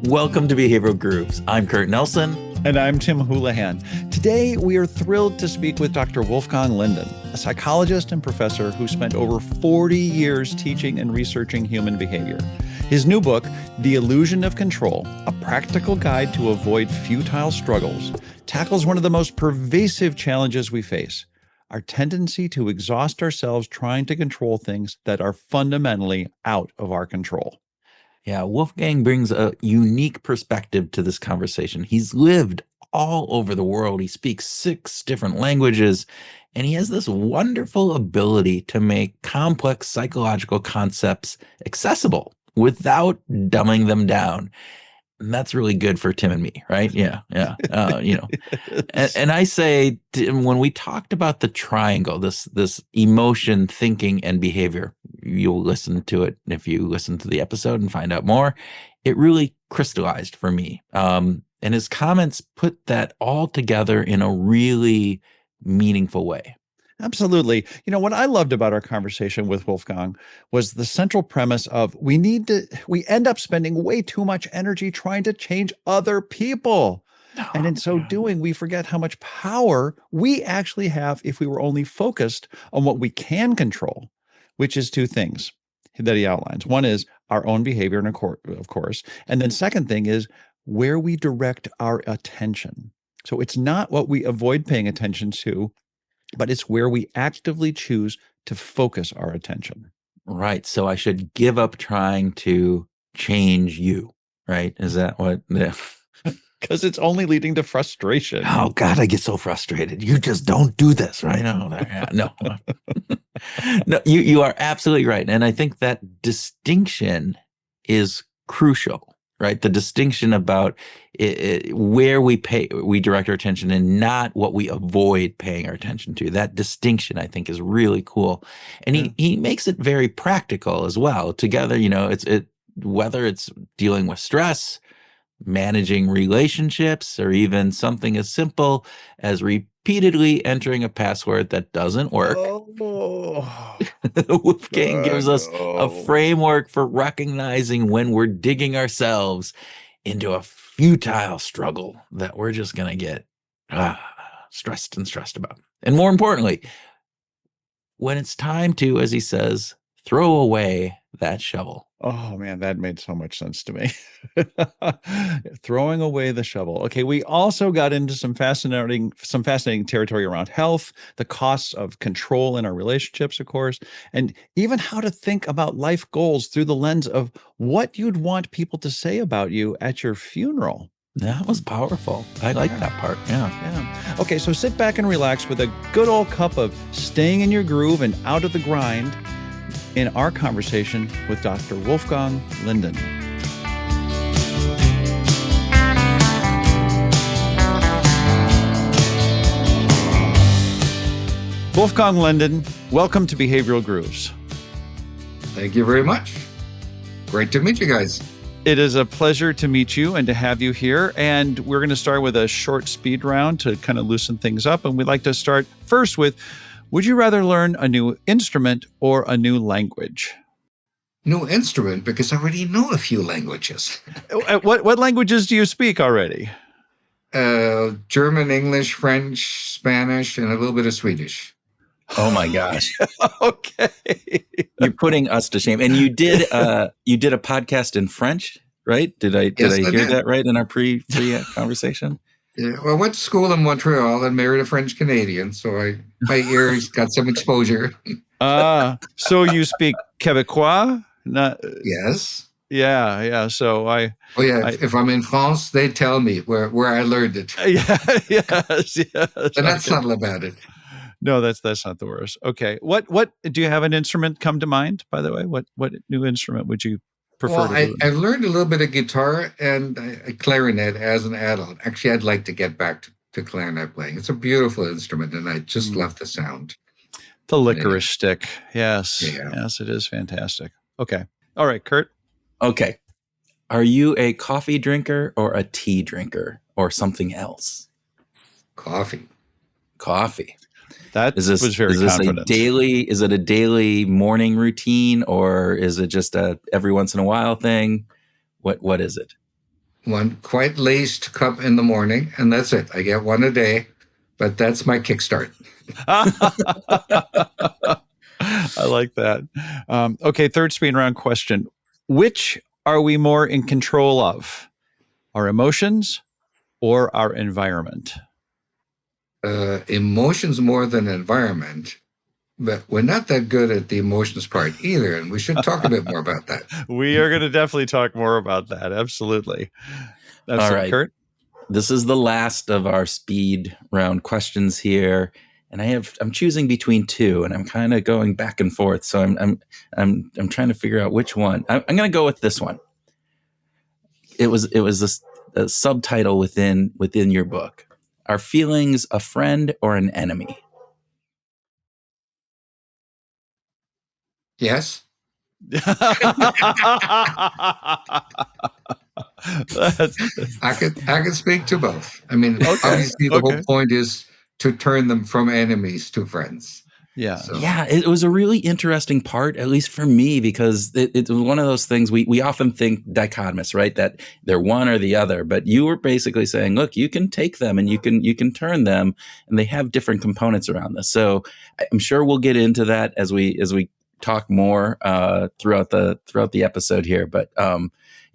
Welcome to Behavioral Grooves. I'm Kurt Nelson. And I'm Tim Houlihan. Today, we are thrilled to speak with Dr. Wolfgang Linden, a psychologist and professor who spent over 40 years teaching and researching human behavior. His new book, The Illusion of Control, A Practical Guide to Avoid Futile Struggles, tackles one of the most pervasive challenges we face, our tendency to exhaust ourselves trying to control things that are fundamentally out of our control. Yeah, Wolfgang brings a unique perspective to this conversation. He's lived all over the world. He speaks 6 different languages, and he has this wonderful ability to make complex psychological concepts accessible without dumbing them down. And that's really good for Tim and me, right? Yeah. And I say, when we talked about the triangle, this emotion, thinking, and behavior, you'll listen to it if you listen to the episode and find out more. It really crystallized for me. And his comments put that all together in a really meaningful way. Absolutely. You know, what I loved about our conversation with Wolfgang was the central premise of we end up spending way too much energy trying to change other people. And in so doing, we forget how much power we actually have if we were only focused on what we can control, which is 2 things that he outlines. One is our own behavior, and of course. And then second thing is where we direct our attention. So it's not what we avoid paying attention to, but it's where we actively choose to focus our attention. Right. So I should give up trying to change you, right? Is that what? Because it's only leading to frustration. Oh, God, I get so frustrated. You just don't do this, right? No. No, you are absolutely right. And I think that distinction is crucial, right? The distinction about where we direct our attention and not what we avoid paying our attention to. That distinction, I think, is really cool. And he makes it very practical as well. Together, whether it's dealing with stress, managing relationships, or even something as simple as repeatedly entering a password that doesn't work. Wolfgang gives us a framework for recognizing when we're digging ourselves into a futile struggle that we're just going to get stressed about. And more importantly, when it's time to, as he says, throw away that shovel. Oh, man, that made so much sense to me. Throwing away the shovel. Okay, we also got into some fascinating territory around health, the costs of control in our relationships, of course, and even how to think about life goals through the lens of what you'd want people to say about you at your funeral. That was powerful. I like that part. Yeah. Okay, so sit back and relax with a good old cup of staying in your groove and out of the grind in our conversation with Dr. Wolfgang Linden. Wolfgang Linden, welcome to Behavioral Grooves. Thank you very much. Great to meet you guys. It is a pleasure to meet you and to have you here. And we're going to start with a short speed round to kind of loosen things up. And we'd like to start first with, would you rather learn a new instrument or a new language? New instrument, because I already know a few languages. What languages do you speak already? German, English, French, Spanish, and a little bit of Swedish. Oh my gosh. Okay. You're putting us to shame. And you did a podcast in French, right? Did I hear that right in our pre conversation? Yeah, well, I went to school in Montreal and married a French Canadian, so my ears got some exposure. So you speak Quebecois? Yes. Yeah. So if I'm in France, they tell me where I learned it. Yes. And that's subtle about it. No, that's not the worst. Okay. What do you have an instrument come to mind, by the way? What new instrument would you prefer to do? I learned a little bit of guitar and a clarinet as an adult. Actually, I'd like to get back to clarinet playing. It's a beautiful instrument, and I just love the sound. The licorice stick. Yes. Yeah. Yes, it is fantastic. Okay. All right, Kurt. Okay. Are you a coffee drinker or a tea drinker or something else? Coffee. That was very is this confident. is it a daily morning routine, or is it just a every once in a while thing? What is it? One quite laced cup in the morning, and that's it. I get one a day, but that's my kickstart. I like that. Okay, third speed round question. Which are we more in control of? Our emotions or our environment? Emotions more than environment, but we're not that good at the emotions part either, and we should talk a bit more about that. We are going to definitely talk more about that. Absolutely. All right. Kurt? This is the last of our speed round questions here, and I'm choosing between two, and I'm kind of going back and forth. So I'm trying to figure out which one. I'm going to go with this one. It was a subtitle within your book. Are feelings a friend or an enemy? Yes. I can speak to both. I mean, obviously the whole point is to turn them from enemies to friends. Yeah. So. Yeah, it was a really interesting part, at least for me, because it was one of those things we often think dichotomous, right? That they're one or the other. But you were basically saying, look, you can take them and you can turn them, and they have different components around this. So I'm sure we'll get into that as we talk more throughout the episode here. But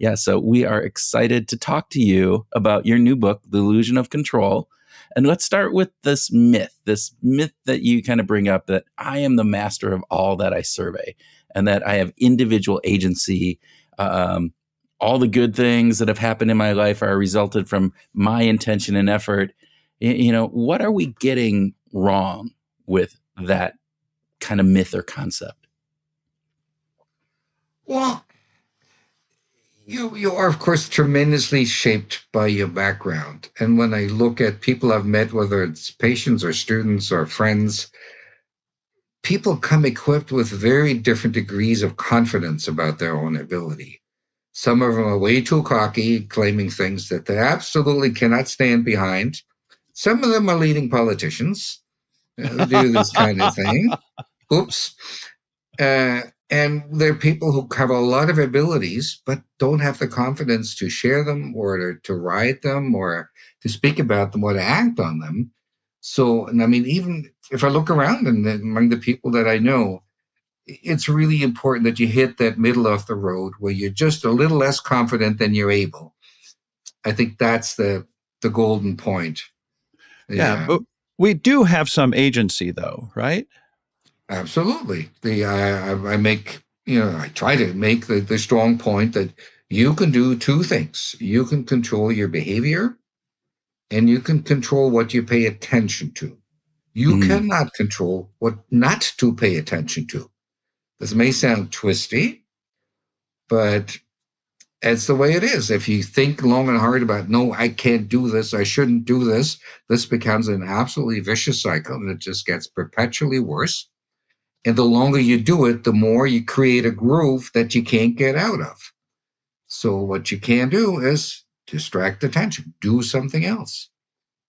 yeah, so we are excited to talk to you about your new book, The Illusion of Control. And let's start with this myth that you kind of bring up, that I am the master of all that I survey and that I have individual agency. All the good things that have happened in my life are resulted from my intention and effort. What are we getting wrong with that kind of myth or concept? Well, you are, of course, tremendously shaped by your background. And when I look at people I've met, whether it's patients or students or friends, people come equipped with very different degrees of confidence about their own ability. Some of them are way too cocky, claiming things that they absolutely cannot stand behind. Some of them are leading politicians who do this kind of thing. Oops. And there are people who have a lot of abilities, but don't have the confidence to share them or to write them or to speak about them or to act on them. So, and I mean, even if I look around and among the people that I know, it's really important that you hit that middle of the road where you're just a little less confident than you're able. I think that's the golden point. Yeah, but we do have some agency, though, right? Absolutely. I make, I try to make the strong point that you can do two things. You can control your behavior and you can control what you pay attention to. You cannot control what not to pay attention to. This may sound twisty, but it's the way it is. If you think long and hard about, no, I can't do this, I shouldn't do this, this becomes an absolutely vicious cycle and it just gets perpetually worse. And the longer you do it, the more you create a groove that you can't get out of. So what you can do is distract attention, do something else.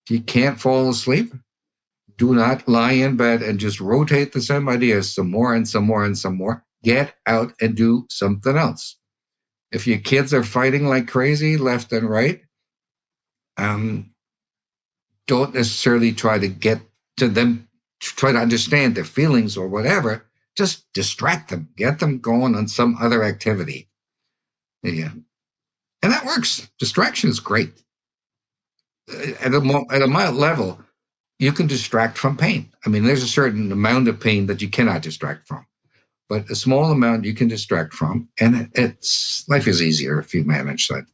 If you can't fall asleep, do not lie in bed and just rotate the same ideas some more and some more and some more. Get out and do something else. If your kids are fighting like crazy left and right, don't necessarily try to get to them, try to understand their feelings or whatever. Just distract them, get them going on some other activity. Yeah. And that works. Distraction is great. At a mild level, you can distract from pain. I mean, there's a certain amount of pain that you cannot distract from, but a small amount you can distract from, and life is easier if you manage that.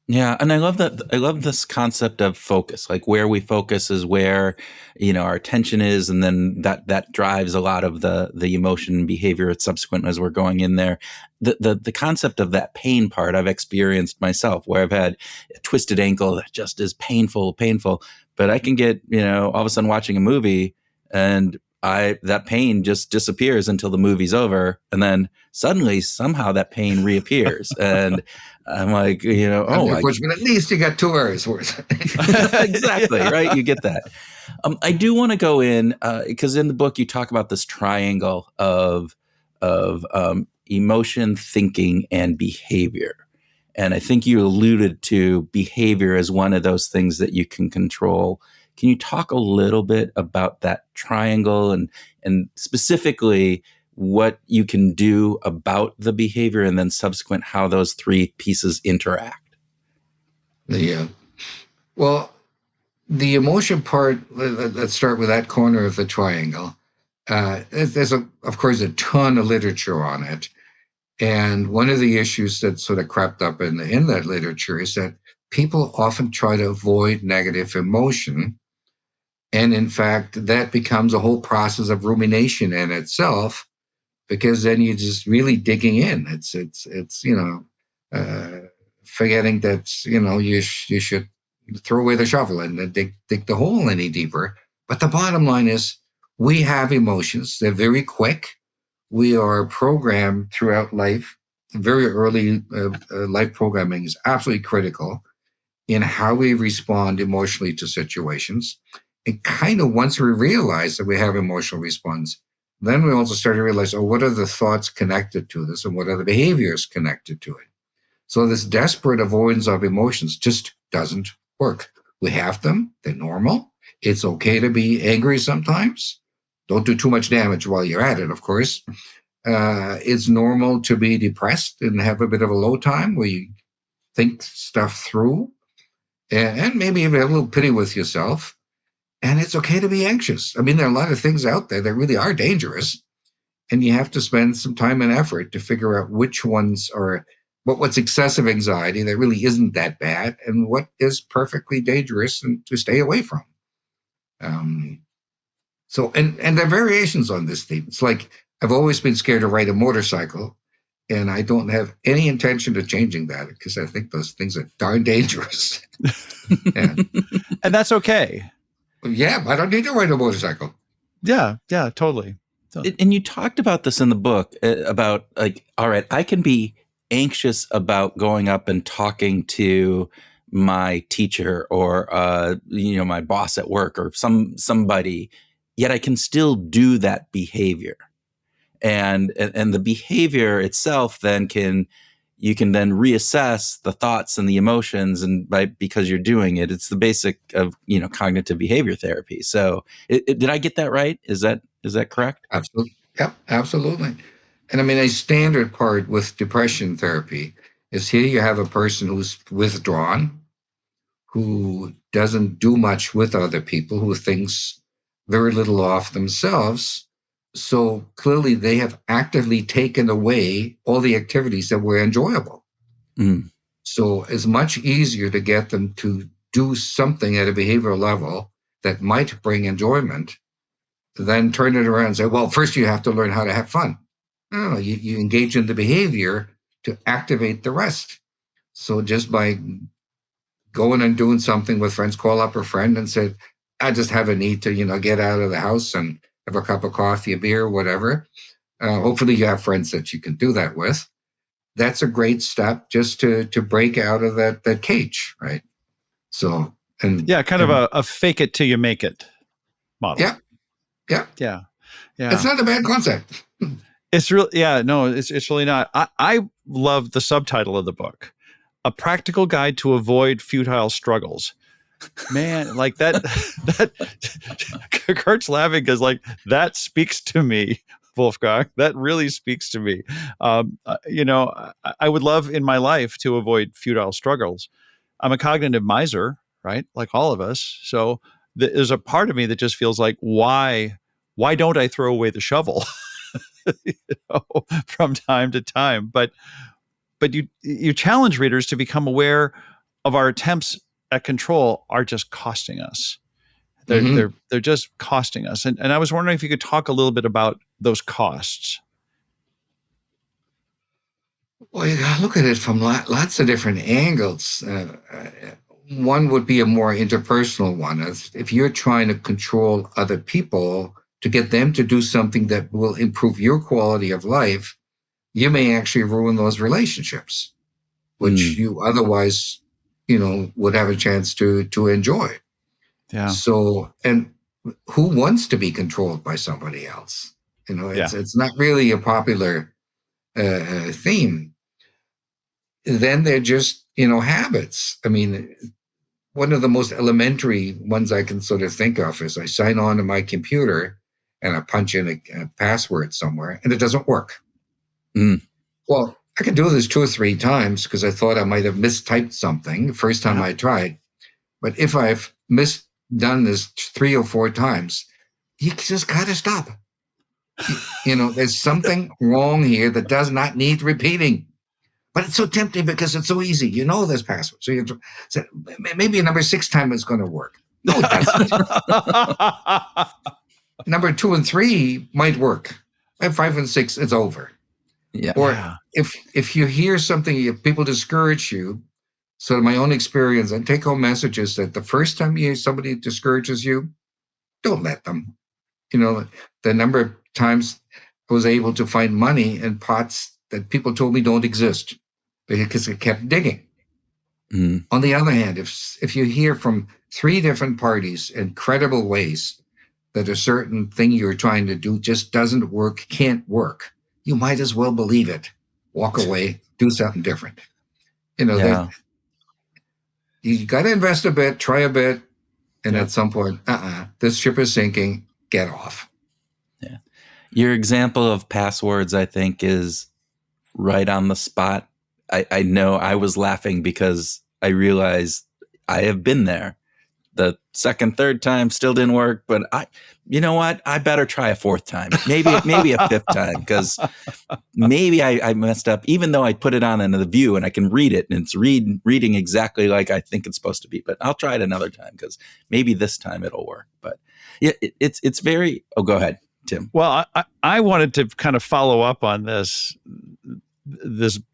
Yeah, and I love that. I love this concept of focus. Like where we focus is where, our attention is, and then that drives a lot of the emotion and behavior subsequent as we're going in there. The concept of that pain part I've experienced myself, where I've had a twisted ankle that just is painful, but I can get all of a sudden watching a movie and that pain just disappears until the movie's over, and then suddenly somehow that pain reappears, and I'm like, But at least you got 2 hours worth. exactly, right? You get that. I do want to go in because in the book you talk about this triangle of emotion, thinking, and behavior. And I think you alluded to behavior as one of those things that you can control. Can you talk a little bit about that triangle and specifically what you can do about the behavior and then subsequent how those 3 pieces interact? Yeah. Well, the emotion part, let's start with that corner of the triangle. There's of course, a ton of literature on it. And one of the issues that sort of crept up in that literature is that people often try to avoid negative emotion. And in fact, that becomes a whole process of rumination in itself, because then you're just really digging in. It's forgetting that, you should throw away the shovel and dig the hole any deeper. But the bottom line is we have emotions. They're very quick. We are programmed throughout life. Very early life programming is absolutely critical in how we respond emotionally to situations. And kind of once we realize that we have emotional response, then we also start to realize, what are the thoughts connected to this and what are the behaviors connected to it? So this desperate avoidance of emotions just doesn't work. We have them. They're normal. It's okay to be angry sometimes. Don't do too much damage while you're at it, of course. It's normal to be depressed and have a bit of a low time where you think stuff through and maybe even have a little pity with yourself. And it's okay to be anxious. I mean, there are a lot of things out there that really are dangerous. And you have to spend some time and effort to figure out which ones are what's excessive anxiety that really isn't that bad and what is perfectly dangerous and to stay away from. And there are variations on this theme. It's like I've always been scared to ride a motorcycle, and I don't have any intention of changing that because I think those things are darn dangerous. Yeah. And that's okay. Yeah, I don't need to ride a motorcycle. Yeah, totally. And you talked about this in the book about like, all right, I can be anxious about going up and talking to my teacher or my boss at work or somebody, yet I can still do that behavior. And the behavior itself then you can then reassess the thoughts and the emotions, and because you're doing it. It's the basic of cognitive behavior therapy. So did I get that right? Is that correct? Absolutely. Yep, absolutely. And I mean, a standard part with depression therapy is here you have a person who's withdrawn, who doesn't do much with other people, who thinks very little of themselves. So clearly they have actively taken away all the activities that were enjoyable. Mm. So it's much easier to get them to do something at a behavioral level that might bring enjoyment, then turn it around and say, well, first you have to learn how to have fun. No, you engage in the behavior to activate the rest. So just by going and doing something with friends, call up a friend and say, I just have a need to, get out of the house and have a cup of coffee, a beer, whatever. Hopefully you have friends that you can do that with. That's a great step just to break out of that cage, right? So, and yeah, kind of a fake it till you make it model. Yeah. Yeah. It's not a bad concept. It's really, no, it's really not. I love the subtitle of the book, A Practical Guide to Avoid Futile Struggles. Man, like that Kurt's laughing because like that speaks to me, Wolfgang. That really speaks to me. I would love in my life to avoid futile struggles. I'm a cognitive miser, right? Like all of us. So there's a part of me that just feels like, why don't I throw away the shovel? From time to time. But you challenge readers to become aware of our attempts at control are just costing us. They're just costing us. And I was wondering if you could talk a little bit about those costs. Well, you gotta look at it from lots of different angles. One would be a more interpersonal one. If you're trying to control other people, to get them to do something that will improve your quality of life, you may actually ruin those relationships, which you otherwise, would have a chance to enjoy. Yeah. So, and who wants to be controlled by somebody else? Yeah. It's not really a popular theme. Then they're just, habits. I mean, one of the most elementary ones I can sort of think of is I sign on to my computer and I punch in a password somewhere and it doesn't work. Mm. Well, I can do this 2 or 3 times because I thought I might have mistyped something the first time I tried. But if I've done this 3 or 4 times, you just got to stop. There's something wrong here that does not need repeating. But it's so tempting because it's so easy. You know this password. So maybe a number 6 time is going to work. No, it doesn't. Number 2 and 3 might work. At 5 and 6, it's over. Yeah. Or if you hear something, if people discourage you, so in my own experience, and take home messages that the first time somebody discourages you, don't let them. The number of times I was able to find money in pots that people told me don't exist because I kept digging. Mm. On the other hand, if you hear from 3 different parties in credible ways that a certain thing you're trying to do just doesn't work, can't work, you might as well believe it. Walk away, do something different. Yeah. You got to invest a bit, try a bit, and Yep. at some point, this ship is sinking, get off. Yeah. Your example of passwords, I think, is right on the spot. I know I was laughing because I realized I have been there. The second, third time still didn't work, but you know what? I better try a 4th time, maybe a 5th time, because maybe I messed up, even though I put it on into the view and I can read it and it's reading exactly like I think it's supposed to be. But I'll try it another time because maybe this time it'll work. But yeah, it's very. Oh, go ahead, Tim. Well, I wanted to kind of follow up on this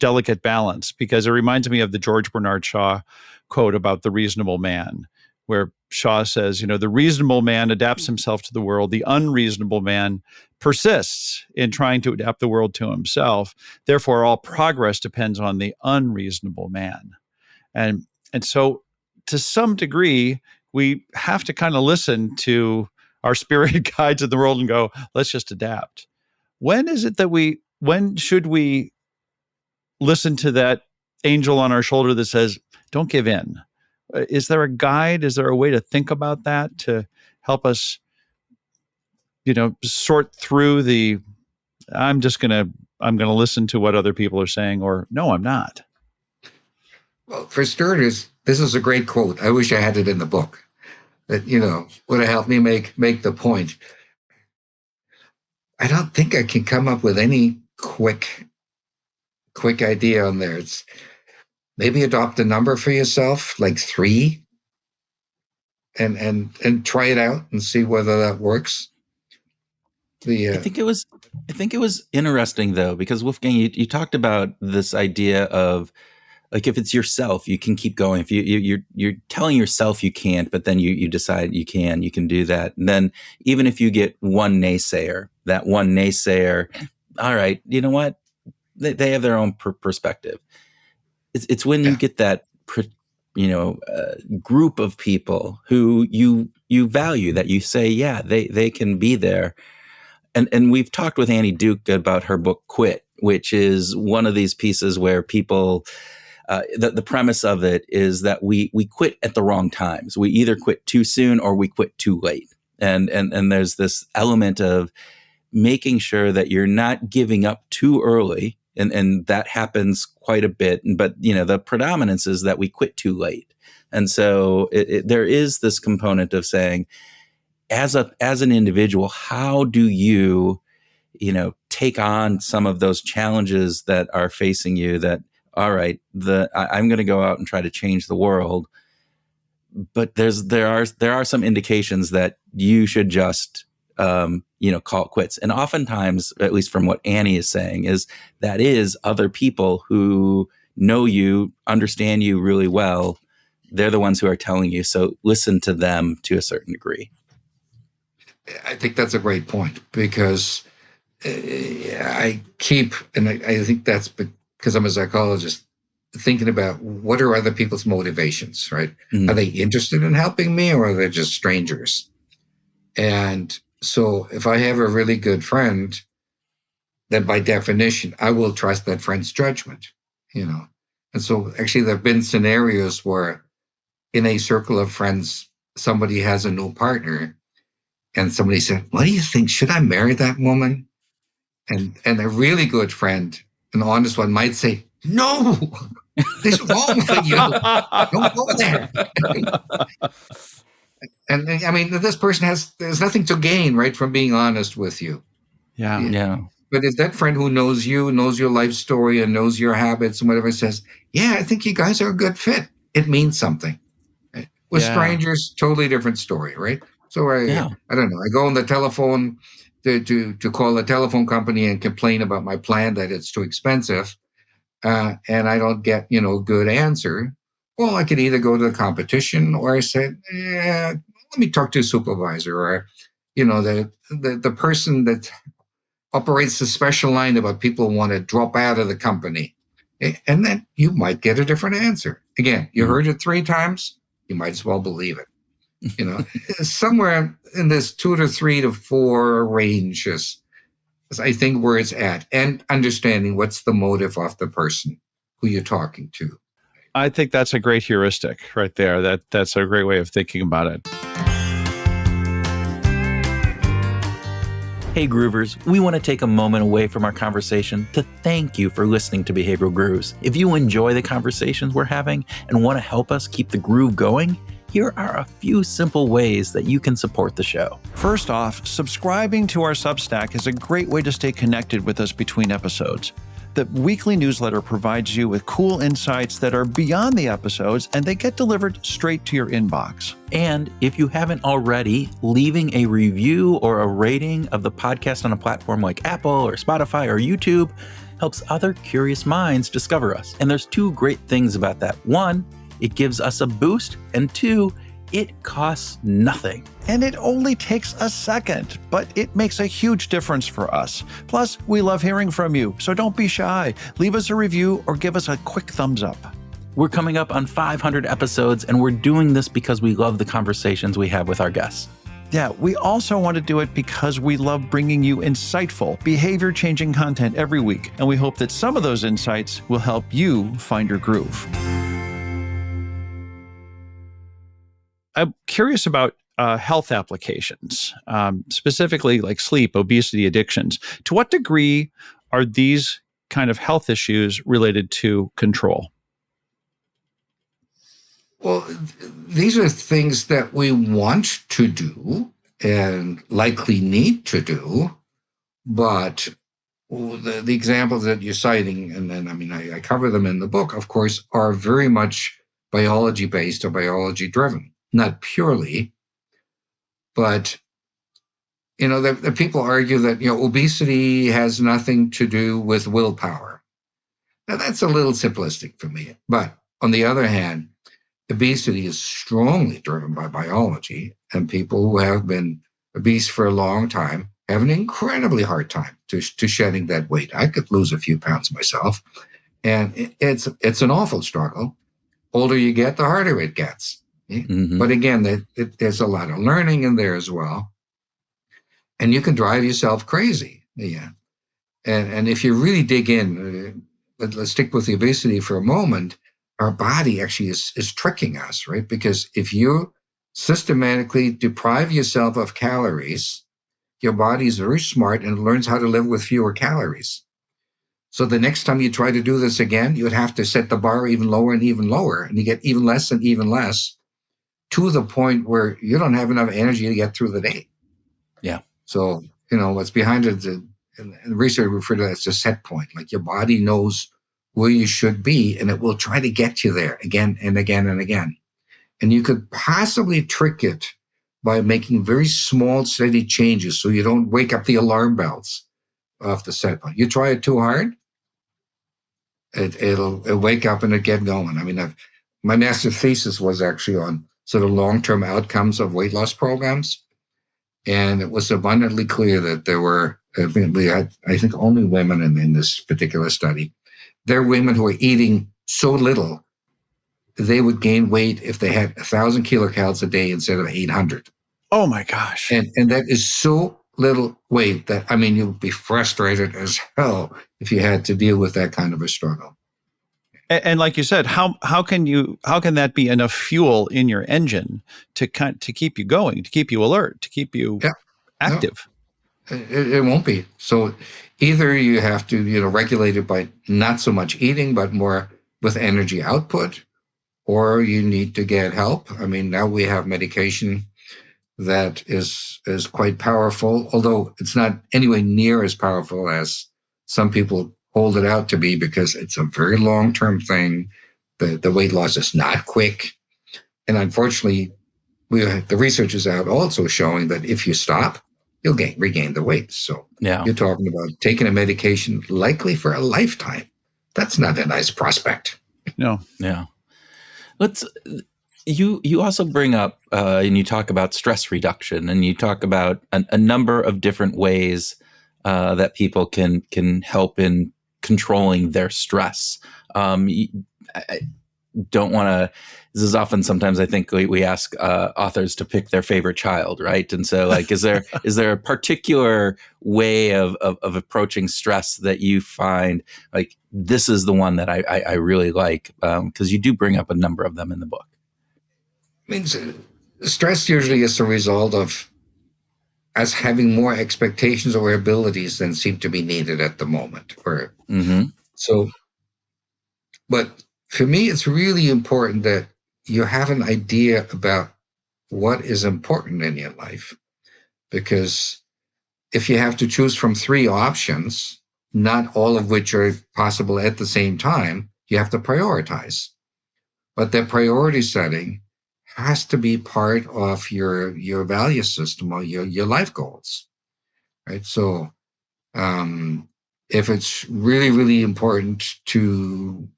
delicate balance because it reminds me of the George Bernard Shaw quote about the reasonable man, where Shaw says, the reasonable man adapts himself to the world. The unreasonable man persists in trying to adapt the world to himself. Therefore, all progress depends on the unreasonable man. And so to some degree, we have to kind of listen to our spirit guides in the world and go, let's just adapt. When should we listen to that angel on our shoulder that says, don't give in? Is there a guide? Is there a way to think about that to help us, sort through I'm going to listen to what other people are saying, or no, I'm not. Well, for starters, this is a great quote. I wish I had it in the book. That would have helped me make the point. I don't think I can come up with any quick idea on there. It's maybe adopt a number for yourself, like 3, and try it out and see whether that works. I think it was interesting though, because Wolfgang, you talked about this idea of, like, if it's yourself, you can keep going. If you're telling yourself you can't, but then you decide you can do that. And then even if you get one naysayer, all right, you know what? They have their own perspective. It's when you get that, group of people who you value, that you say, yeah, they can be there. And we've talked with Annie Duke about her book Quit, which is one of these pieces where people, the premise of it is that we quit at the wrong times. We either quit too soon or we quit too late. And there's this element of making sure that you're not giving up too early. And that happens quite a bit. But, the predominance is that we quit too late. And so there is this component of saying, as an individual, how do you, take on some of those challenges that are facing you, that, all right, I'm going to go out and try to change the world. But there are some indications that you should just, call it quits. And oftentimes, at least from what Annie is saying, is other people who know you, understand you really well. They're the ones who are telling you. So listen to them to a certain degree. I think that's a great point because I keep, and I think that's because I'm a psychologist, thinking about what are other people's motivations, right? Are they interested in helping me or are they just strangers? And so if I have a really good friend, then by definition, I will trust that friend's judgment, you know? And so actually there have been scenarios where in a circle of friends, somebody has a new partner and somebody said, what do you think? Should I marry that woman? And a really good friend, an honest one, might say, no, what's wrong with you? Don't go there. And I mean, this person there's nothing to gain, right, from being honest with you. Yeah. Yeah. Yeah. But if that friend who knows you, knows your life story, and knows your habits and whatever says, yeah, I think you guys are a good fit, it means something. Right? With Yeah. strangers, totally different story, right? So Yeah. I don't know. I go on the telephone to call a telephone company and complain about my plan that it's too expensive, and I don't get a good answer. Well, I could either go to the competition or I said, let me talk to a supervisor or the person that operates a special line about people who want to drop out of the company. And then you might get a different answer. Again, you heard it 3 times, you might as well believe it. Somewhere in this 2 to 3 to 4 range is I think where it's at, and understanding what's the motive of the person who you're talking to. I think that's a great heuristic right there. That's a great way of thinking about it. Hey Groovers, we want to take a moment away from our conversation to thank you for listening to Behavioral Grooves. If you enjoy the conversations we're having and want to help us keep the groove going, here are a few simple ways that you can support the show. First off, subscribing to our Substack is a great way to stay connected with us between episodes. The weekly newsletter provides you with cool insights that are beyond the episodes, and they get delivered straight to your inbox. And if you haven't already, leaving a review or a rating of the podcast on a platform like Apple or Spotify or YouTube helps other curious minds discover us. And there's 2 great things about that. 1, it gives us a boost, and 2, it costs nothing. And it only takes a second, but it makes a huge difference for us. Plus, we love hearing from you, so don't be shy. Leave us a review or give us a quick thumbs up. We're coming up on 500 episodes, and we're doing this because we love the conversations we have with our guests. Yeah, we also want to do it because we love bringing you insightful, behavior-changing content every week, and we hope that some of those insights will help you find your groove. I'm curious about health applications, specifically like sleep, obesity, addictions. To what degree are these kind of health issues related to control? Well, these are things that we want to do and likely need to do, but the examples that you're citing, and then I cover them in the book, of course, are very much biology based or biology driven. Not purely, but the people argue that obesity has nothing to do with willpower. Now that's a little simplistic for me. But on the other hand, obesity is strongly driven by biology, and people who have been obese for a long time have an incredibly hard time to shedding that weight. I could lose a few pounds myself, and it's an awful struggle. Older you get, the harder it gets. Mm-hmm. But again, there's a lot of learning in there as well. And you can drive yourself crazy. Yeah. And if you really dig in, let's stick with the obesity for a moment, our body actually is tricking us, right? Because if you systematically deprive yourself of calories, your body is very smart and learns how to live with fewer calories. So the next time you try to do this again, you would have to set the bar even lower, and you get even less and even less, to the point where you don't have enough energy to get through the day. Yeah. So, what's behind it, and research refer to that as a set point. Like your body knows where you should be, and it will try to get you there again and again and again. And you could possibly trick it by making very small, steady changes so you don't wake up the alarm bells off the set point. You try it too hard, it'll wake up and it get going. My master's thesis was actually on sort of long-term outcomes of weight loss programs. And it was abundantly clear that there were, we had, I think, only women in this particular study. There were women who were eating so little, they would gain weight if they had 1,000 kilocalories a day instead of 800. Oh my gosh. And that is so little weight that, I mean, you'll be frustrated as hell if you had to deal with that kind of a struggle. And like you said, how can that be enough fuel in your engine to keep you going, to keep you alert, to keep you active? No, it won't be. So either you have to, regulate it by not so much eating, but more with energy output, or you need to get help. I mean, now we have medication that is quite powerful, although it's not anywhere near as powerful as some people hold it out to be, because it's a very long-term thing. The weight loss is not quick. And unfortunately, the research is out also showing that if you stop, you'll regain the weight. So you're talking about taking a medication likely for a lifetime. That's not a nice prospect. No. Yeah. You also bring up and you talk about stress reduction, and you talk about a number of different ways that people can help in controlling their stress. I don't want to. This is often, sometimes I think we ask authors to pick their favorite child, right? And so, like, is there a particular way of approaching stress that you find like this is the one that I really like? Because you do bring up a number of them in the book. I mean, stress usually is the result of us having more expectations or abilities than seem to be needed at the moment. So, but for me, it's really important that you have an idea about what is important in your life. Because if you have to choose from 3 options, not all of which are possible at the same time, you have to prioritize. But that priority setting has to be part of your value system or your life goals, right? So if it's really, really important to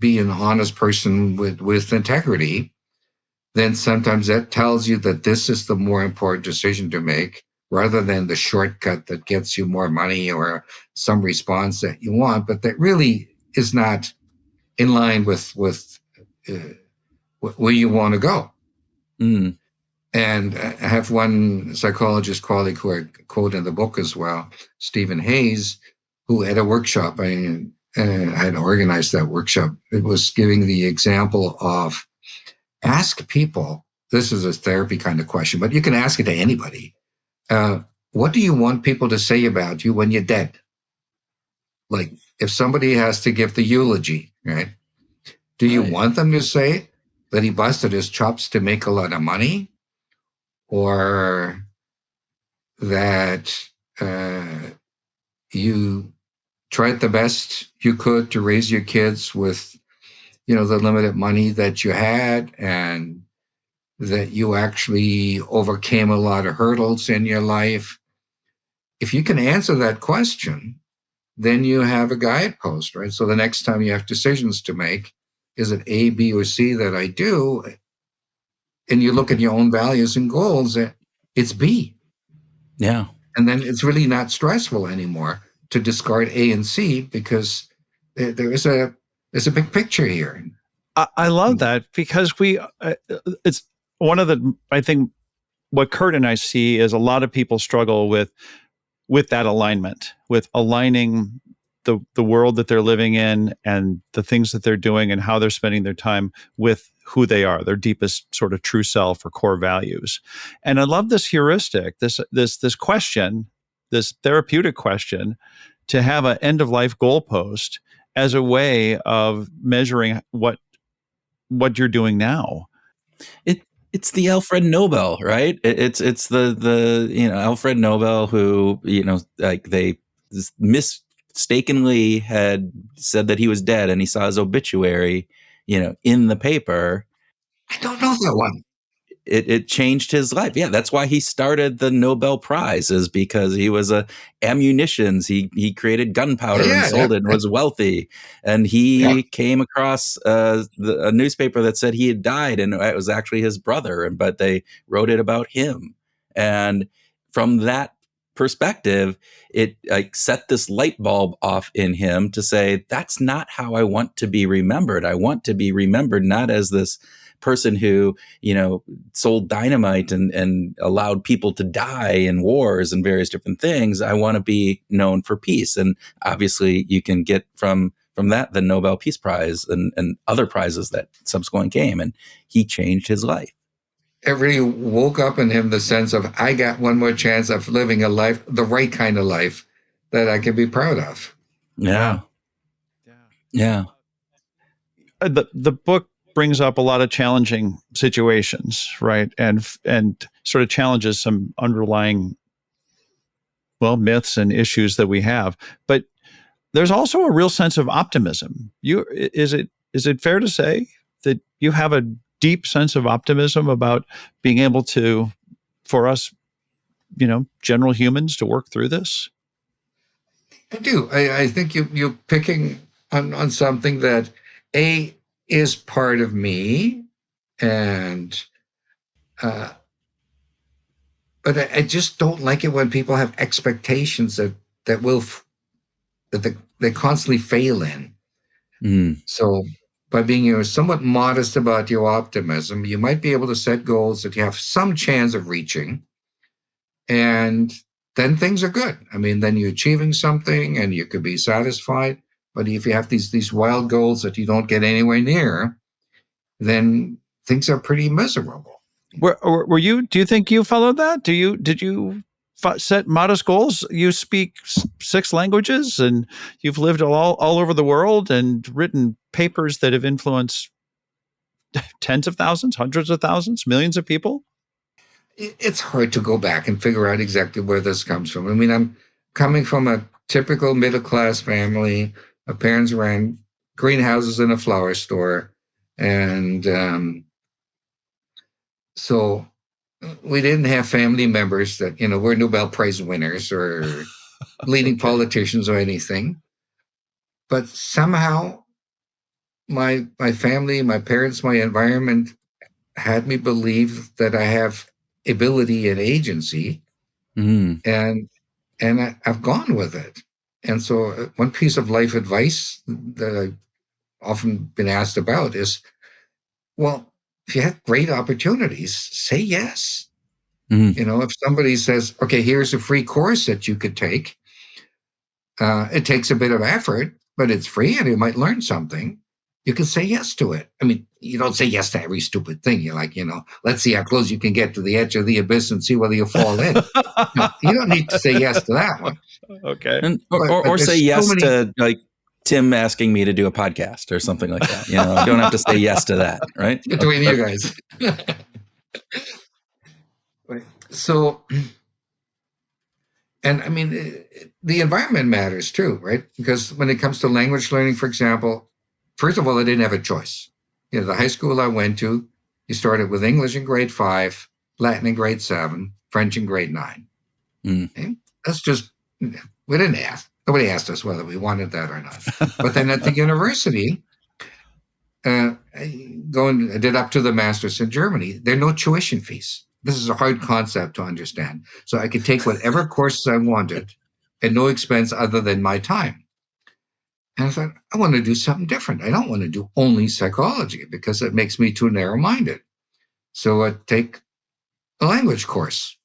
be an honest person with integrity, then sometimes that tells you that this is the more important decision to make, rather than the shortcut that gets you more money or some response that you want, but that really is not in line with where you want to go. Mm. And I have one psychologist colleague who I quote in the book as well, Stephen Hayes, who at a workshop, I had organized that workshop. It was giving the example of ask people, this is a therapy kind of question, but you can ask it to anybody. What do you want people to say about you when you're dead? Like if somebody has to give the eulogy, right? Do you want them to say that he busted his chops to make a lot of money? Or that you tried the best you could to raise your kids with, the limited money that you had, and that you actually overcame a lot of hurdles in your life? If you can answer that question, then you have a guidepost, right? So the next time you have decisions to make, is it A, B, or C that I do? And you look at your own values and goals, it's B. Yeah. And then it's really not stressful anymore to discard A and C, because there's a big picture here. I love that, because it's one of the, I think what Kurt and I see is a lot of people struggle with that alignment, with aligning the world that they're living in and the things that they're doing and how they're spending their time with who they are, their deepest sort of true self or core values. And I love this heuristic, this question, this therapeutic question, to have an end of life goalpost as a way of measuring what you're doing now. It's the Alfred Nobel, right? It's the Alfred Nobel who, like they mistakenly had said that he was dead, and he saw his obituary, in the paper. I don't know that one. It changed his life. Yeah, that's why he started the Nobel Prize, is because he was ammunitions. He created gunpowder and sold it and was wealthy. And he came across a newspaper that said he had died, and it was actually his brother. But they wrote it about him. And from that perspective, it like set this light bulb off in him to say, that's not how I want to be remembered. I want to be remembered not as this person who, sold dynamite and allowed people to die in wars and various different things. I want to be known for peace. And obviously you can get from that the Nobel Peace Prize and other prizes that subsequently came, and he changed his life. It really woke up in him the sense of, I got one more chance of living a life, the right kind of life that I can be proud of. Yeah. Yeah. The book brings up a lot of challenging situations, right? And sort of challenges some underlying, myths and issues that we have. But there's also a real sense of optimism. Is it fair to say that you have a deep sense of optimism about being able to, for us, general humans, to work through this? I do. I think you're picking on something that is part of me, and but I just don't like it when people have expectations that they constantly fail in. So by being somewhat modest about your optimism, you might be able to set goals that you have some chance of reaching, and then things are good. I mean, then you're achieving something and you could be satisfied. But if you have these wild goals that you don't get anywhere near, then things are pretty miserable. Were you? Do you think you followed that? Did you set modest goals? You speak 6 languages, and you've lived all over the world and written papers that have influenced tens of thousands, hundreds of thousands, millions of people. It's hard to go back and figure out exactly where this comes from. I mean, I'm coming from a typical middle-class family. My parents ran greenhouses and a flower store. And so we didn't have family members that, were Nobel Prize winners or leading politicians or anything. But somehow my family, my parents, my environment had me believe that I have ability and agency. And I've gone with it. And so one piece of life advice that I've often been asked about is, well, if you have great opportunities, say yes. If somebody says, okay, here's a free course that you could take, it takes a bit of effort, but it's free and you might learn something. You can say yes to it. I mean, you don't say yes to every stupid thing. You're like, let's see how close you can get to the edge of the abyss and see whether you fall in. No, you don't need to say yes to that one. Okay. Or say yes to like Tim asking me to do a podcast or something like that. You don't have to say yes to that, right? Between you guys. So, and I mean, the environment matters too, right? Because when it comes to language learning, for example, first of all, I didn't have a choice. The high school I went to, you started with English in grade 5, Latin in grade 7, French in grade 9. Okay? That's just, we didn't ask. Nobody asked us whether we wanted that or not. But then at the university, I did up to the master's in Germany. There are no tuition fees. This is a hard concept to understand. So I could take whatever courses I wanted at no expense other than my time. And I thought, I want to do something different. I don't want to do only psychology because it makes me too narrow-minded. So I'd take a language course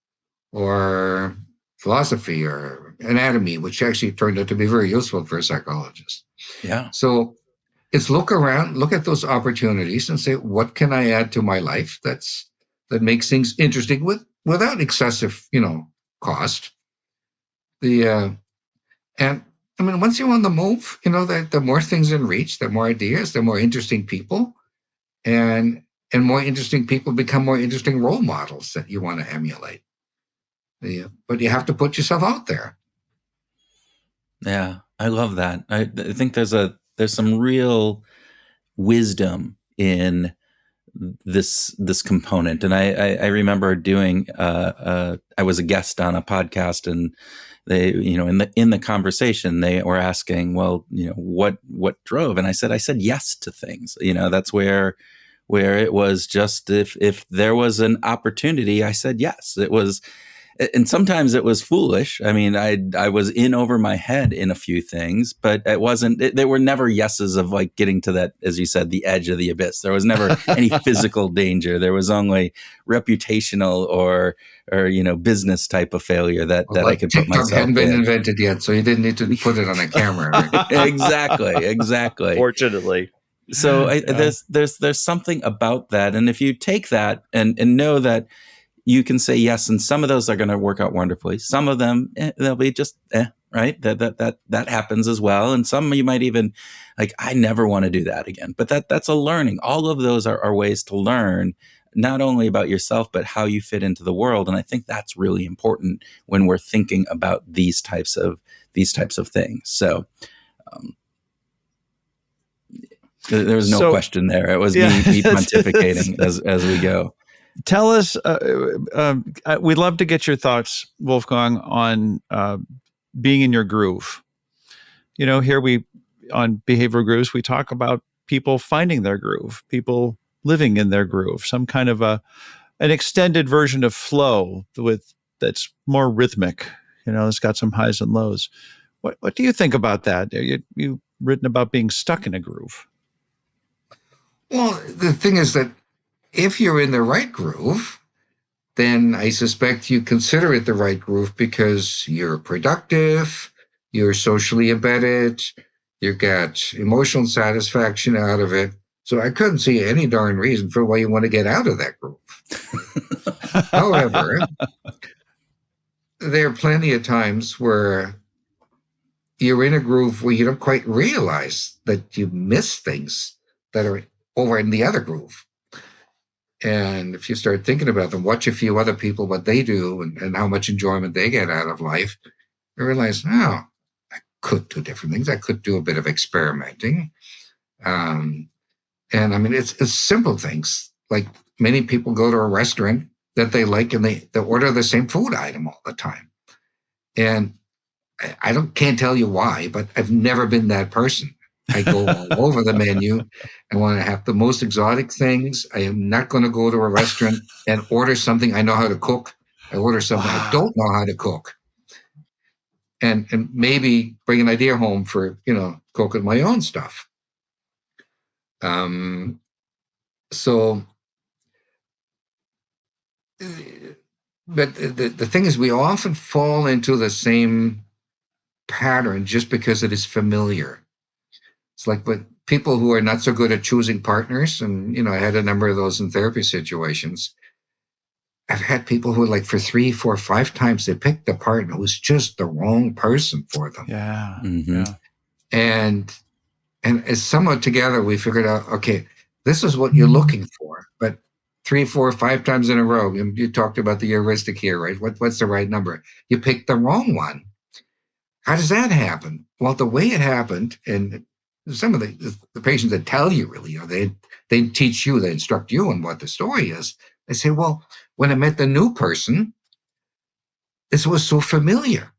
or philosophy or anatomy, which actually turned out to be very useful for a psychologist. Yeah. So it's look around, look at those opportunities and say, what can I add to my life that makes things interesting without excessive, cost. And I mean, once you're on the move, the more things in reach, the more ideas, the more interesting people, and more interesting people become more interesting role models that you want to emulate. But you have to put yourself out there. Yeah, I love that. I think there's some real wisdom in this component. And I remember doing I was a guest on a podcast, and they, in the conversation, they were asking, well, what drove? And I said yes to things. That's where it was just, if there was an opportunity, I said yes. It was, and sometimes it was foolish. I mean, I was in over my head in a few things, but it wasn't. There were never yeses of like getting to that, as you said, the edge of the abyss. There was never any physical danger. There was only reputational or business type of failure that I could put TikTok myself hadn't been in. invented yet, so you didn't need to put it on a camera. Right? Exactly. Fortunately. So there's something about that, and if you take that and know that you can say yes, and some of those are going to work out wonderfully. Some of them they'll be just right. That happens as well, and some you might even like. I never want to do that again. But that's a learning. All of those are ways to learn, not only about yourself but how you fit into the world. And I think that's really important when we're thinking about these types of things. So. There was no question there. It was me pontificating as we go. Tell us, we'd love to get your thoughts, Wolfgang, on being in your groove. Here on Behavioral Grooves, we talk about people finding their groove, people living in their groove, some kind of an extended version of flow that's more rhythmic. It's got some highs and lows. What do you think about that? You've written about being stuck in a groove. Well, the thing is that if you're in the right groove, then I suspect you consider it the right groove because you're productive, you're socially embedded, you got emotional satisfaction out of it. So I couldn't see any darn reason for why you want to get out of that groove. However, there are plenty of times where you're in a groove where you don't quite realize that you miss things that are over in the other groove. And if you start thinking about them, watch a few other people, what they do and how much enjoyment they get out of life, you realize, I could do different things. I could do a bit of experimenting. And I mean, it's simple things. Like many people go to a restaurant that they like and they order the same food item all the time. And I can't tell you why, but I've never been that person. I go all over the menu. I want to have the most exotic things. I am not going to go to a restaurant and order something I know how to cook. I order something I don't know how to cook. And maybe bring an idea home for, cooking my own stuff. But the thing is, we often fall into the same pattern just because it is familiar. It's like with people who are not so good at choosing partners, and I had a number of those in therapy situations. I've had people who like for 3, 4, 5 times they picked a partner who's just the wrong person for them. Yeah. Mm-hmm. Yeah. And as somewhat together we figured out, okay, this is what you're looking for. But 3, 4, 5 times in a row, you talked about the heuristic here, right? What's the right number? You picked the wrong one. How does that happen? Well, the way it happened, and some of the patients that tell you really, they teach you, they instruct you on what the story is. They say, well, when I met the new person, this was so familiar.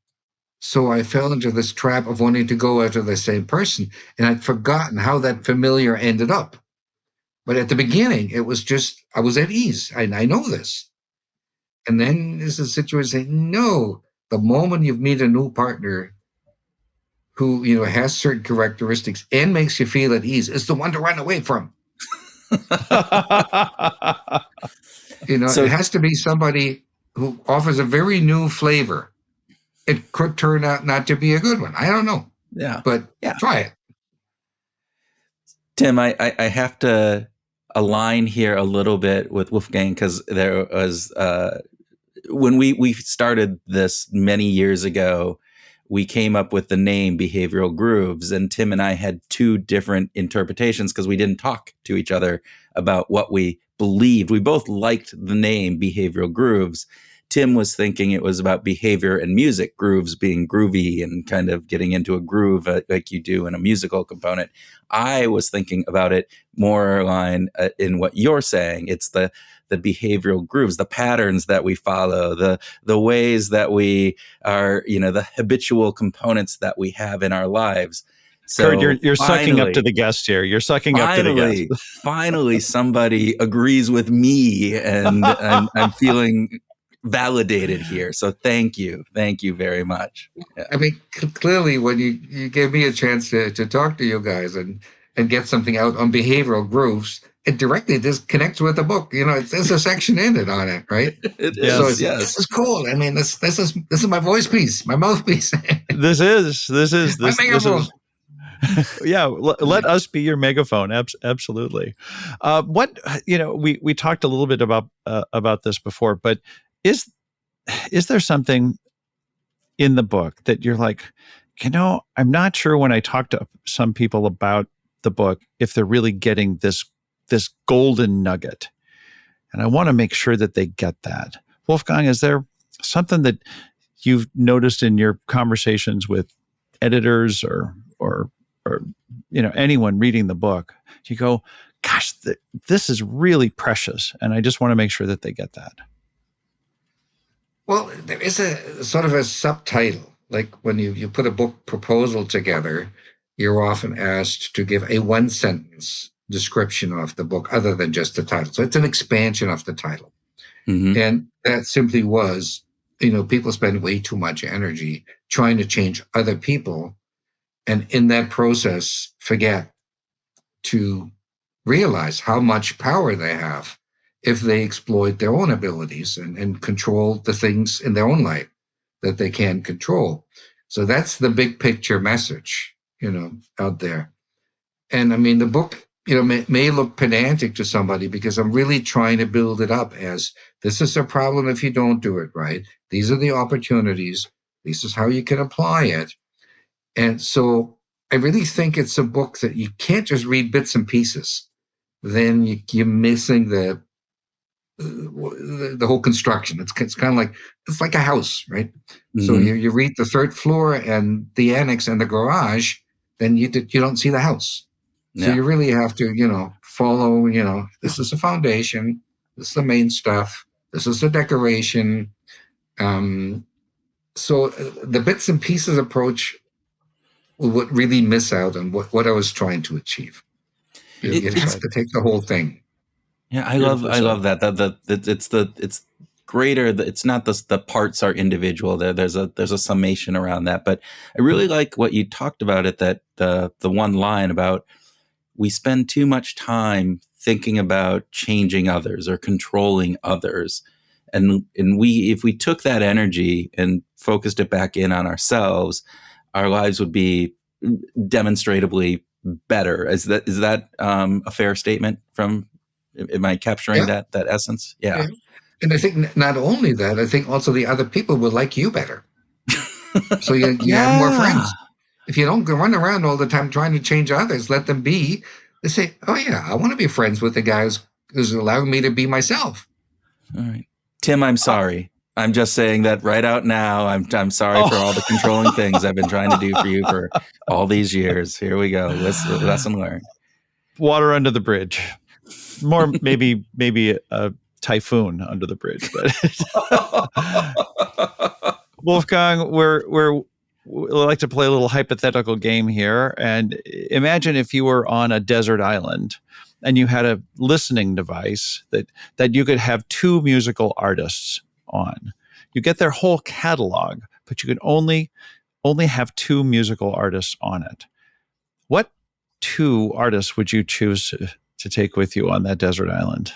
So I fell into this trap of wanting to go after the same person, and I'd forgotten how that familiar ended up. But at the beginning, it was just, I was at ease. I know this. And then there's a situation saying, no, the moment you meet a new partner who, has certain characteristics and makes you feel at ease, is the one to run away from. So, it has to be somebody who offers a very new flavor. It could turn out not to be a good one. I don't know. Yeah. But try it. Tim, I have to align here a little bit with Wolfgang because there was when we started this many years ago, we came up with the name Behavioral Grooves, and Tim and I had 2 different interpretations because we didn't talk to each other about what we believed. We both liked the name Behavioral Grooves. Tim was thinking it was about behavior and music, grooves being groovy and kind of getting into a groove like you do in a musical component. I was thinking about it more in what you're saying. It's the behavioral grooves, the patterns that we follow, the ways that we are, the habitual components that we have in our lives. So Kurt, you're sucking up to the guest here. You're sucking up to the guest. Finally, somebody agrees with me, and I'm feeling validated here. So thank you very much. Yeah. I mean, clearly, when you gave me a chance to talk to you guys and get something out on behavioral grooves, it directly just connects with the book. There's a section in it on it, right? It So is, Yes. this is cool. I mean, this is my voice piece, my mouthpiece, This is my megaphone. yeah, let us be your megaphone. Absolutely. What we talked a little bit about this before, but is there something in the book that you're like, I'm not sure when I talk to some people about the book if they're really getting this golden nugget, and I want to make sure that they get that. Wolfgang, is there something that you've noticed in your conversations with editors or anyone reading the book? You go, gosh, this is really precious, and I just want to make sure that they get that. Well, there is a sort of a subtitle. Like when you put a book proposal together, you're often asked to give a one-sentence description of the book other than just the title. So it's an expansion of the title. Mm-hmm. And that simply was, people spend way too much energy trying to change other people. And in that process, forget to realize how much power they have if they exploit their own abilities and control the things in their own life that they can control. So that's the big picture message, out there. And I mean, the book, may look pedantic to somebody because I'm really trying to build it up as this is a problem if you don't do it right. These are the opportunities. This is how you can apply it. And so I really think it's a book that you can't just read bits and pieces. Then you're missing the whole construction. It's kind of like, it's like a house, right? Mm-hmm. So you read the third floor and the annex and the garage, then you don't see the house. So you really have to, follow, this is the foundation, this is the main stuff, this is the decoration. So the bits and pieces approach would really miss out on what I was trying to achieve. You have to take the whole thing. Yeah, I love that it's greater. It's not the parts are individual. There's a summation around that. But I really like what you talked about it. That the one line about we spend too much time thinking about changing others or controlling others, and if we took that energy and focused it back in on ourselves, our lives would be demonstrably better. Is that a fair statement from? Am I capturing that essence? Yeah. And I think not only that, I think also the other people will like you better. So you have more friends. If you don't run around all the time trying to change others, let them be. They say, oh yeah, I want to be friends with the guy who's allowing me to be myself. All right. Tim, I'm sorry. I'm just saying that right out now. I'm sorry for all the controlling things I've been trying to do for you for all these years. Here we go. Lesson learned. Water under the bridge. More maybe a typhoon under the bridge, but Wolfgang, we like to play a little hypothetical game here. And imagine if you were on a desert island and you had a listening device that you could have two musical artists on. You get their whole catalog, but you can only have two musical artists on it. What two artists would you choose to take with you on that desert island?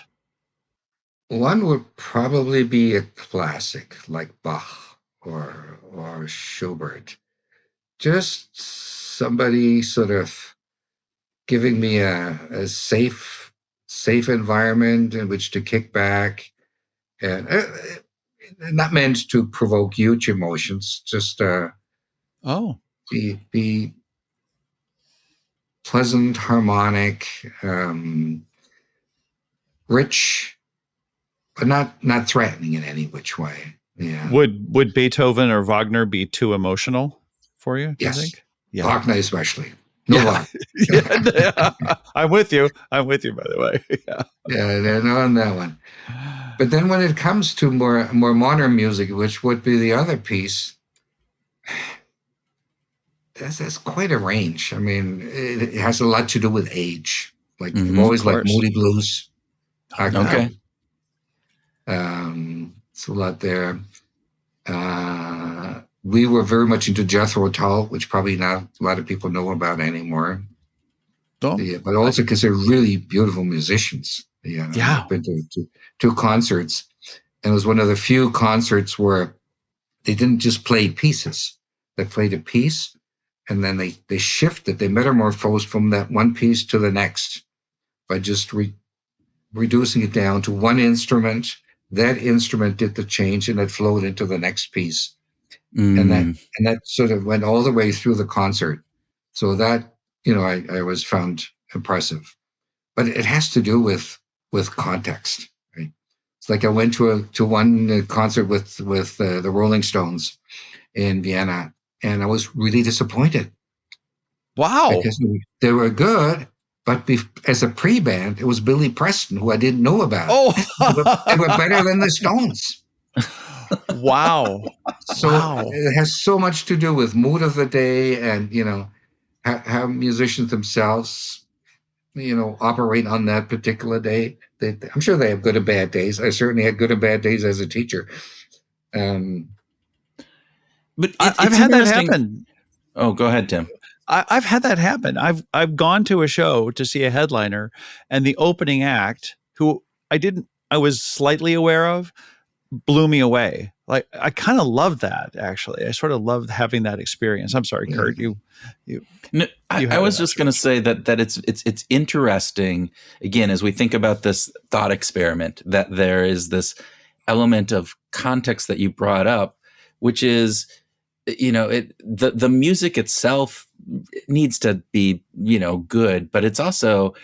One would probably be a classic like Bach or Schubert. Just somebody sort of giving me a safe environment in which to kick back, and not meant to provoke huge emotions, just be pleasant, harmonic, rich, but not threatening in any which way. Yeah. Would Beethoven or Wagner be too emotional for you? Do Yes. you think? Yeah. Wagner especially. No Wagner. Yeah. I'm with you. By the way. Yeah, no on that one. But then when it comes to more modern music, which would be the other piece, that's quite a range. I mean, it has a lot to do with age. Like I've always liked moody blues. Okay. It's a lot there. We were very much into Jethro Tull, which probably not a lot of people know about anymore. Oh, But also because they're really beautiful musicians. Yeah. I've been to two concerts, and it was one of the few concerts where they didn't just play pieces. They played a piece, and then they shifted, they metamorphosed from that one piece to the next by just reducing it down to one instrument. That instrument did the change, and it flowed into the next piece, and that Mm. and that sort of went all the way through the concert. So that I always found impressive, but it has to do with context, right? It's like I went to one concert with the Rolling Stones in Vienna, and I was really disappointed Wow. because they were good, but as a pre-band, it was Billy Preston, who I didn't know about. Oh, They were better than the Stones. wow. So Wow. it has so much to do with mood of the day, and how musicians themselves operate on that particular day. I'm sure they have good and bad days. I certainly had good and bad days as a teacher. Um, But I've it's had that interesting. happen. Oh, go ahead, Tim. I've had that happen. I've gone to a show to see a headliner, and the opening act, who I was slightly aware of, blew me away. Like, I kind of loved that, actually. I sort of loved having that experience. I'm sorry, Kurt. You No, I had was an just going to observation. say that it's interesting, again, as we think about this thought experiment, that there is this element of context that you brought up, which is, the music itself needs to be, good, but it's also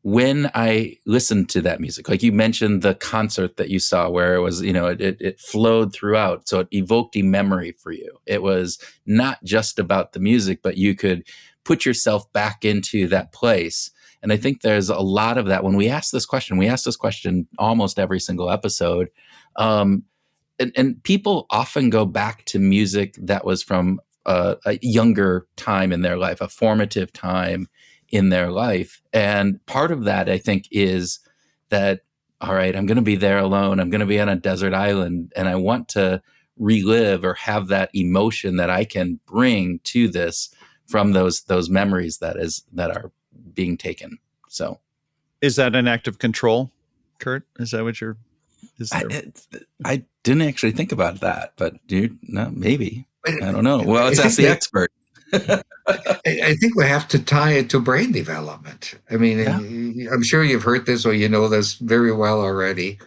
when I listened to that music, like you mentioned the concert that you saw where it was, it flowed throughout. So it evoked a memory for you. It was not just about the music, but you could put yourself back into that place. And I think there's a lot of that when we ask this question almost every single episode. And people often go back to music that was from a younger time in their life, a formative time in their life. And part of that, I think, is that, all right, I'm going to be there alone. I'm going to be on a desert island, and I want to relive or have that emotion that I can bring to this from those memories that are being taken. So Is that an act of control, Kurt? Is that what is there? I didn't actually think about that, but dude, no, maybe. I don't know. Well, I let's think ask the expert. I think we have to tie it to brain development. I Yeah. mean, I'm sure you've heard this or you know this very well already,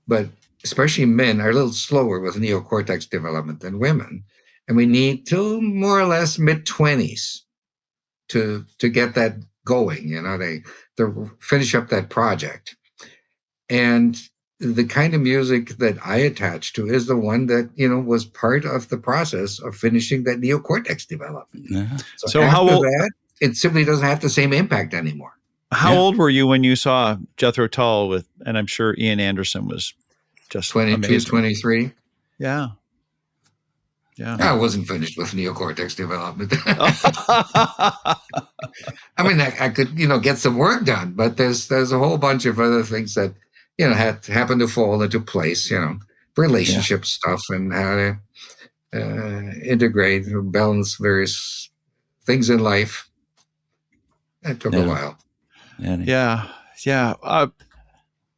but especially men are a little slower with neocortex development than women. And we need to more or less mid-20s to get that going, to finish up that project. And the kind of music that I attach to is the one that, was part of the process of finishing that neocortex development. Yeah. So So after that, it simply doesn't have the same impact anymore. how Yeah. old were you when you saw Jethro Tull and I'm sure Ian Anderson was just 22, amazing. 23. Yeah. Yeah. I wasn't finished with neocortex development. I mean, I could, get some work done, but there's a whole bunch of other things that, had happened to fall into place, relationship stuff and how to integrate and balance various things in life. That took a Yeah. while. Yeah. Yeah.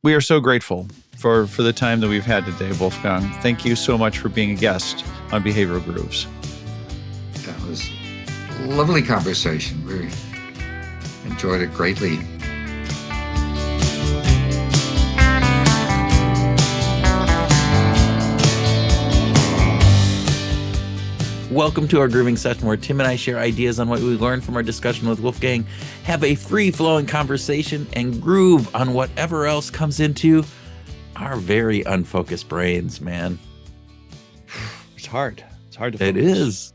We are so grateful for the time that we've had today, Wolfgang. Thank you so much for being a guest on Behavioral Grooves. That was a lovely conversation. We enjoyed it greatly. Welcome to our grooving session where Tim and I share ideas on what we learned from our discussion with Wolfgang, have a free-flowing conversation, and groove on whatever else comes into our very unfocused brains, man. It's hard. It's hard to It focus. is.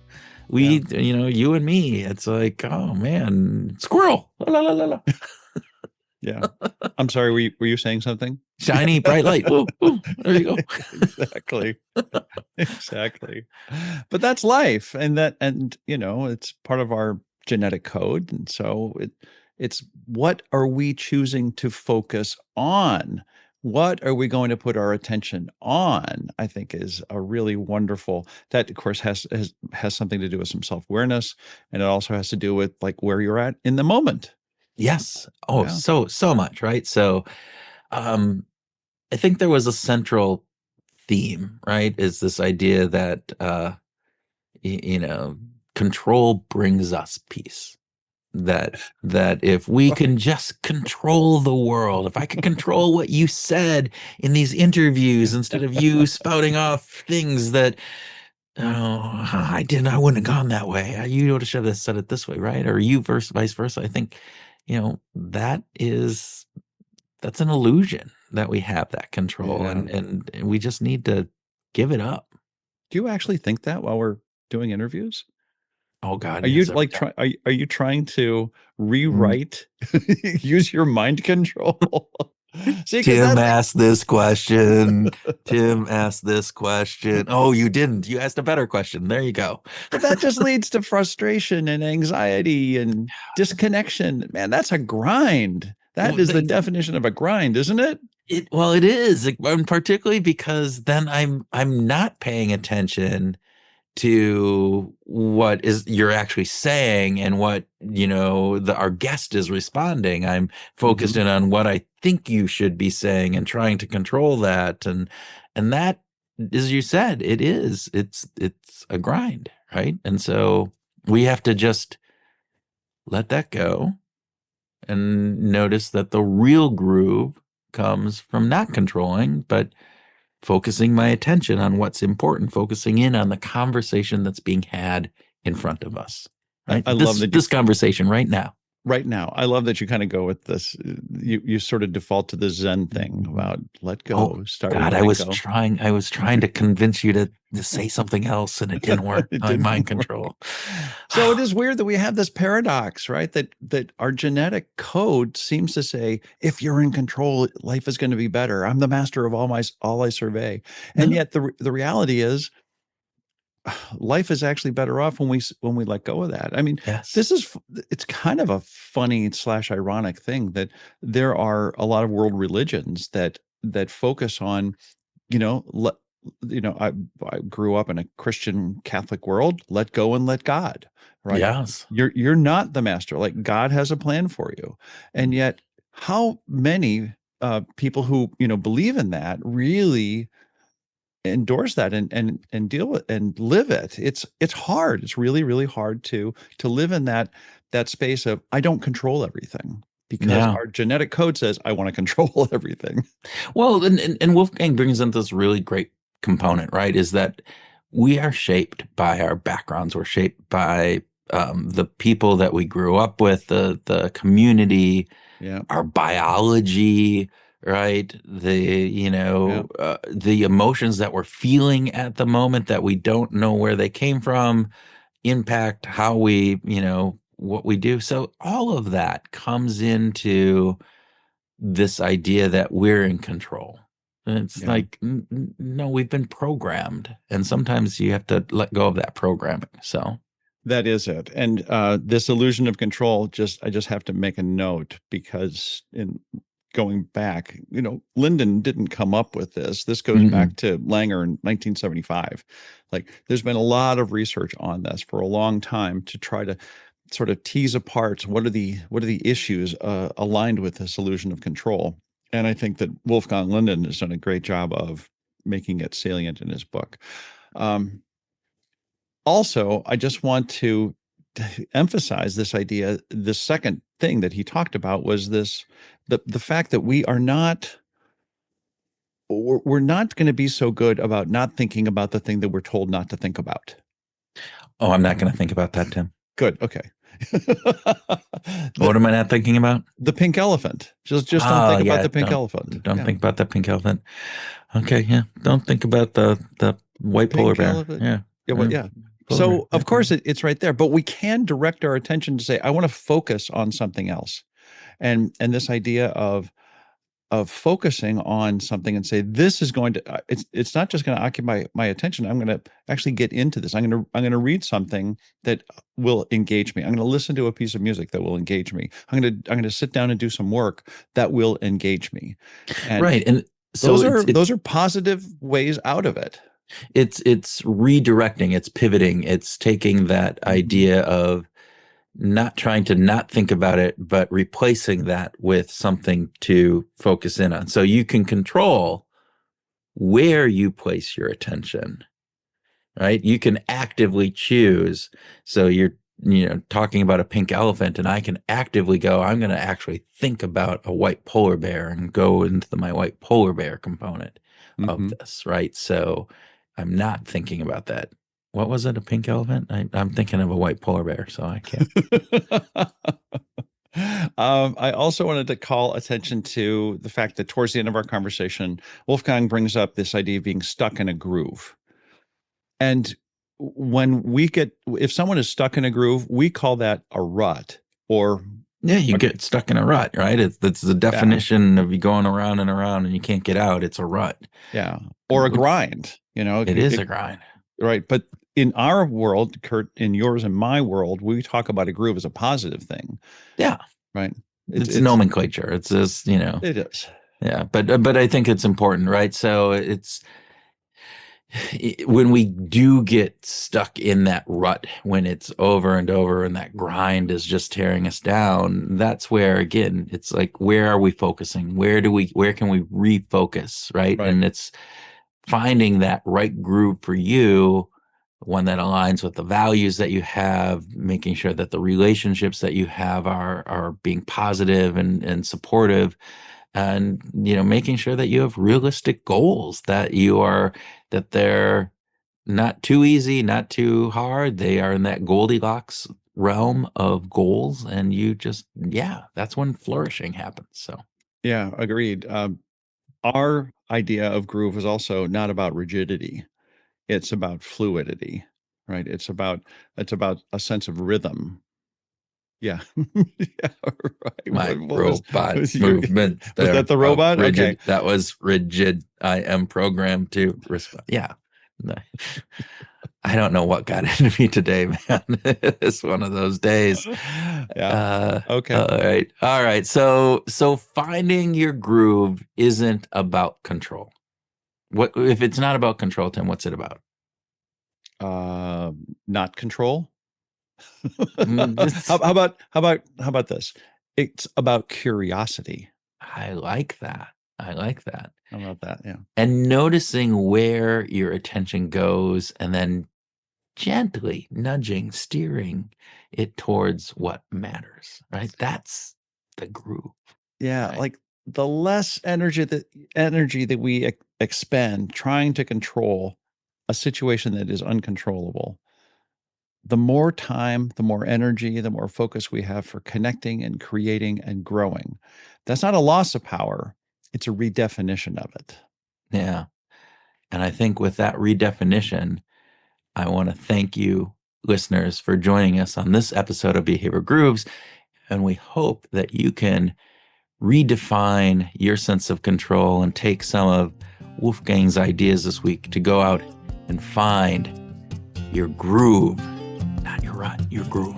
You and me, it's like, oh man, squirrel. La, la, la, la. Yeah. I'm sorry. Were you saying something? Shiny, bright light. Woo, woo. There you go. Exactly. Exactly. But that's life. And it's part of our genetic code. And so it's what are we choosing to focus on What are we going to put our attention on? I think is a really wonderful. That of course has something to do with some self-awareness, and it also has to do with like where you're at in the moment. Yes. Oh, Yeah. so much, right? So, um, I think there was a central theme, right? Is this idea that you know, control brings us peace. That if we can just control the world, if I could control what you said in these interviews instead of you spouting off things that, oh, I wouldn't have gone that way. You would have said it this way, right? Or you vice versa. I think, that's an illusion that we have that control, Yeah. and we just need to give it up. Do you actually think that while we're doing interviews? Oh God, Are you yes, every like time. are you trying to Mm. rewrite, use your mind control? See, because Tim that's asked this question. Tim asked this question. Oh, you didn't. You asked a better question. There you go. but that just leads to frustration and anxiety and disconnection. Man, that's a grind. That Well, is the definition of a grind, isn't it? well, it is, and particularly because then I'm not paying attention to what is you're actually saying and what our guest is responding. I'm focused Mhm. in on what I think you should be saying and trying to control that, and that, as you said, it's a grind, right? And so we have to just let that go and notice that the real groove comes from not controlling, but focusing my attention on what's important, focusing in on the conversation that's being had in front of us, right? I love that you This conversation right now. right now. I love that you kind of go with this. You sort of default to the Zen thing about let Oh go, start with God, I letting was go. trying. I was trying to convince you to say something else, and it didn't work. It My didn't mind work. control. So it is weird that we have this paradox, right? That our genetic code seems to say, if you're in control, life is going to be better. I'm the master of all I survey. And No, yet the reality is life is actually better off when we let go of that. I mean, yes, this is it's kind of a funny slash ironic thing that there are a lot of world religions that focus on, you know, let, I grew up in a Christian Catholic world. Let go and let God, right? yes, You're not the master. Like God has a plan for you, and yet how many people who believe in that really endorse that and deal with and live it. It's hard. It's really hard to live in that space of I don't control everything because yeah. our genetic code says I want to control everything. Well, and Wolfgang brings in this really great component, right? Is that we are shaped by our backgrounds. We're shaped by the people that we grew up with, the community, Yeah. our biology, right? Yeah. The emotions that we're feeling at the moment that we don't know where they came from impact how what we do. So all of that comes into this idea that we're in control. And it's Yeah. like, no, we've been programmed. And sometimes you have to let go of that programming. So, That is it. And this illusion of control, I just have to make a note because in going back, Linden didn't come up with this. This goes mm-mm. back to Langer in 1975. Like there's been a lot of research on this for a long time to try to sort of tease apart what are the issues aligned with this illusion of control. And I think that Wolfgang Linden has done a great job of making it salient in his book. Um, Also, I just want to emphasize this idea. The second thing that he talked about was the fact that we're not going to be so good about not thinking about the thing that we're told not to think about. Oh, I'm not going to think about that, Tim. Good. Okay. What the am I not thinking about? the pink elephant. Just don't Oh, think about yeah. the pink elephant. Don't Yeah. think about that pink elephant. Okay. Yeah. Don't think about the The white polar pink bear. elephant. Yeah. Yeah, well, Yeah. yeah. Polar bear. So Yeah, of course it's right there, but we can direct our attention to say, I want to focus on something else. And this idea of focusing on something and say this is going to it's not just going to occupy my attention. I'm going to actually get into this. I'm going to read something that will engage me. I'm going to listen to a piece of music that will engage me. I'm going to sit down and do some work that will engage me. And right. And So those are positive ways out of it. it's redirecting, it's pivoting, it's taking that idea of not trying to not think about it, but replacing that with something to focus in on. So you can control where you place your attention, right? You can actively choose. So you're, talking about a pink elephant, and I can actively go, I'm going to actually think about a white polar bear and go into my white polar bear component of this, right? So I'm not thinking about that. What was it? A pink elephant? I'm thinking of a white polar bear, so I can't. I also wanted to call attention to the fact that towards the end of our conversation, Wolfgang brings up this idea of being stuck in a groove. And if someone is stuck in a groove, we call that a rut, or yeah, you get stuck in a rut, right? That's the definition of you going around and around and you can't get out. It's a rut. Yeah. Or a grind, It is a grind. Right. But in our world, Kurt, in yours and my world, we talk about a groove as a positive thing. Yeah. Right. It's nomenclature. It's just, It is. Yeah. But I think it's important, right? So when we do get stuck in that rut, when it's over and over and that grind is just tearing us down, that's where, again, it's like, where are we focusing? Where can we refocus, right? And it's finding that right groove for you, one that aligns with the values that you have, making sure that the relationships that you have are being positive and supportive, and making sure that you have realistic goals, that they're not too easy, not too hard. They are in that Goldilocks realm of goals, and that's when flourishing happens. So yeah, agreed. Our idea of groove is also not about rigidity. It's about fluidity, right? It's about a sense of rhythm. Yeah. Yeah, right. my What was movement was that the robot? rigid. Okay. That was rigid. I am programmed to respond. Yeah. I don't know what got into me today, man. It's one of those days. Yeah. Okay. All right. So finding your groove isn't about control. What if it's not about control, Tim? What's it about? Not control. This- How about this? It's about curiosity. I like that. How about that? Yeah. And noticing where your attention goes, and then gently nudging, steering it towards what matters, right? That's the groove. Yeah, Right. like the less energy that we expend trying to control a situation that is uncontrollable, the more time, the more energy, the more focus we have for connecting and creating and growing. That's not a loss of power, it's a redefinition of it. Yeah. And I think with that redefinition, I want to thank you, listeners, for joining us on this episode of Behavior Grooves. And we hope that you can redefine your sense of control and take some of Wolfgang's ideas this week to go out and find your groove, not your rut, your groove.